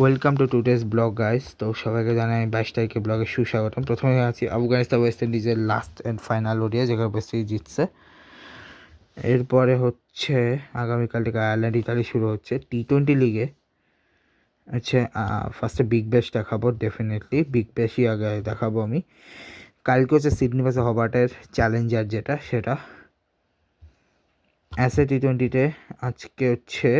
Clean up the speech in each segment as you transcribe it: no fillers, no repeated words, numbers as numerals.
Welcome to today's blog guys. তো সবাইকে জানাই 22 তারিখে ব্লগে সুস্বাগতম। প্রথমে আছি আফগানিস্তান ওয়েস্ট ইন্ডিজের লাস্ট অ্যান্ড ফাইনাল ওডিয়া, যেখানে ওয়েস্ট ইন্ডিজ জিতছে। এরপরে হচ্ছে আগামীকাল থেকে আয়ারল্যান্ড ইতালি শুরু হচ্ছে T20 লিগে। আচ্ছা, ফার্স্টে বিগ ব্যাশ দেখাবো, ডেফিনেটলি বিগ ব্যাশই আগে দেখাবো আমি। কালকে হচ্ছে সিডনি ভার্সেস হবার্টের চ্যালেঞ্জার, যেটা সেটা অ্যাসে T20-তে আজকে হচ্ছে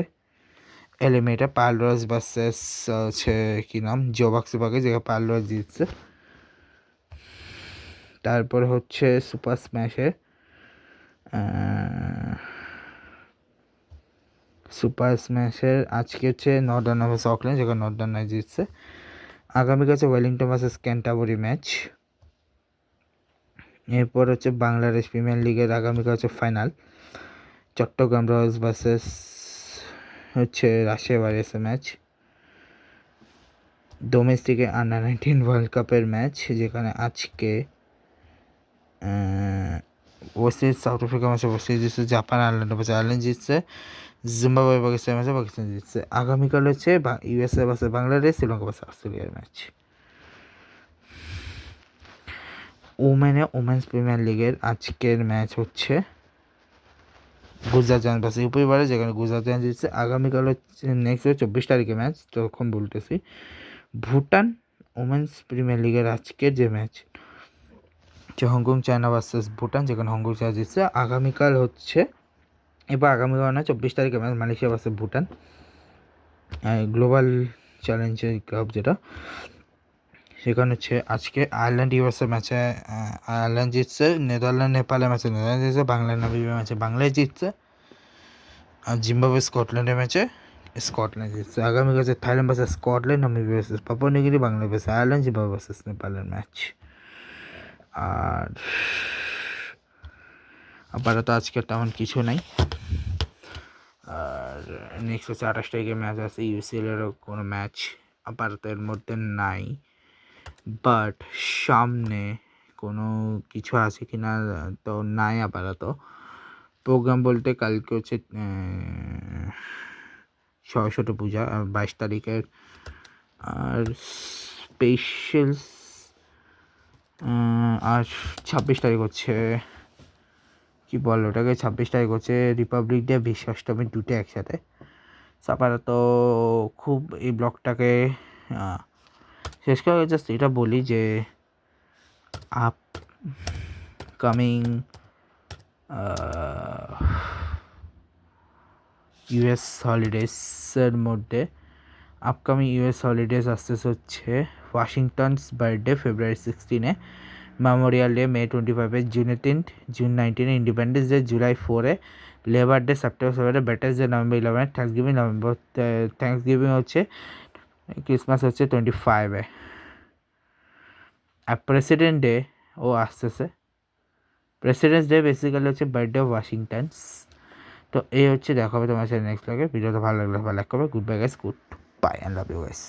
এলিমিনেটার পালরস ভার্সেস হচ্ছে কী নাম জোবাক্সবাকে, যেখানে পালরস জিতছে। তারপরে হচ্ছে সুপার স্ম্যাশে আজকে হচ্ছে নর্দার্ন ভার্সেস অকল্যান্ড, যেখানে নর্দার্ন জিতছে। আগামীকাল হচ্ছে ওয়েলিংটন ভার্সেস ক্যান্টারবারি ম্যাচ। এরপর হচ্ছে বাংলাদেশ প্রিমিয়ার লিগের আগামীকাল হচ্ছে ফাইনাল, চট্টগ্রাম রয়্যালস ভার্সেস হচ্ছে রাজশাহী ওয়ারিয়র্সের ম্যাচ। ডোমেস্টিকে আন্ডার-19 ওয়ার্ল্ড কাপের ম্যাচ, যেখানে আজকে ওয়েস্ট ইন্ডিজ সাউথ আফ্রিকা ম্যাচে ওয়েস্ট ইন্ডিজ জিতছে, জাপান আয়ারল্যান্ডের ম্যাচে আয়ারল্যান্ড জিতছে, জিম্বাবুয়ে পাকিস্তান ম্যাচে পাকিস্তান জিতছে। আগামীকাল হচ্ছে USA versus Bangladesh, Sri Lanka versus অস্ট্রেলিয়ার ম্যাচ। ওমেন্স প্রিমিয়ার লিগের আজকের ম্যাচ হচ্ছে গুজরাট জায়ান্টস ভার্সেস ইউপি বারে, যেখানে গুজরাট জায়ান্টস জিতছে। আগামীকাল হচ্ছে নেক্সট 24 তারিখে ম্যাচ, তখন বলতেছি ভুটান ওমেন্স প্রিমিয়ার লিগের আজকের যে match Hong Kong China versus Bhutan, যেখানে হংকং চায়না জিতছে। আগামীকাল হচ্ছে আগামীকাল না 24 তারিখে match Malaysia versus Bhutan, global Challenger cup যেটা, সেখানে হচ্ছে আজকে আয়ারল্যান্ড ইউএসএ ম্যাচে আয়ারল্যান্ড জিতছে, নেদারল্যান্ড নেপালের ম্যাচে নেদারল্যান্ড জিতছে, বাংলাদেশ নামিবিয়া ম্যাচে বাংলাদেশ জিতছে, আর জিম্বাবুয়ে স্কটল্যান্ডের ম্যাচে স্কটল্যান্ড জিতছে। আগামীকাল হচ্ছে Thailand versus Scotland, Namibia versus Papua New Guinea, Bangladesh versus Ireland, Zimbabwe versus নেপালের ম্যাচ। আর আপাতত আজকে তেমন কিছু নাই। আর নেক্সট হচ্ছে 28 তারিখে ম্যাচ আছে, ইউসিএলেরও কোনো ম্যাচ আপাতত এর মধ্যে নাই, বাট সামনে কোনো কিছু আছে কি না তো নাই আপাতত। প্রোগ্রাম বলতে কালকে হচ্ছে সরস্বতী পূজা 22 তারিখের, আর স্পেশাল আর 26 তারিখ হচ্ছে কি বল ওটাকে, 26 তারিখ হচ্ছে রিপাবলিক ডে, বিশ্বষ্টমী, দুটো একসাথে। আপাতত খুব এই ব্লগটাকে শেষ করে জাস্ট এটা বলি যে আপকামিং ইউএস হলিডেজের মধ্যে আপকামিং ইউএস হলিডেজ আসতেছে হচ্ছে ওয়াশিংটনস বার্থডে February 16-এ, মেমোরিয়াল ডে May 25-এ, জুন 19-এ, ইন্ডিপেন্ডেন্স ডে July 4-এ, লেবার ডে September 7-এ, ব্যাটার্স ডে November 11-এ, থ্যাঙ্কসগিভিং হচ্ছে ক্রিসমাস হচ্ছে 25-এ, আর প্রেসিডেন্ট ডে ও আসতেছে। প্রেসিডেন্টস ডে বেসিক্যালি হচ্ছে বার্থডে অফ ওয়াশিংটনস। তো এই হচ্ছে, দেখা হবে তোমার সাথে নেক্সট ব্লগে। ভিডিওটা ভালো লাগলে লাইক করবে। Goodbye guys, goodbye and love you guys.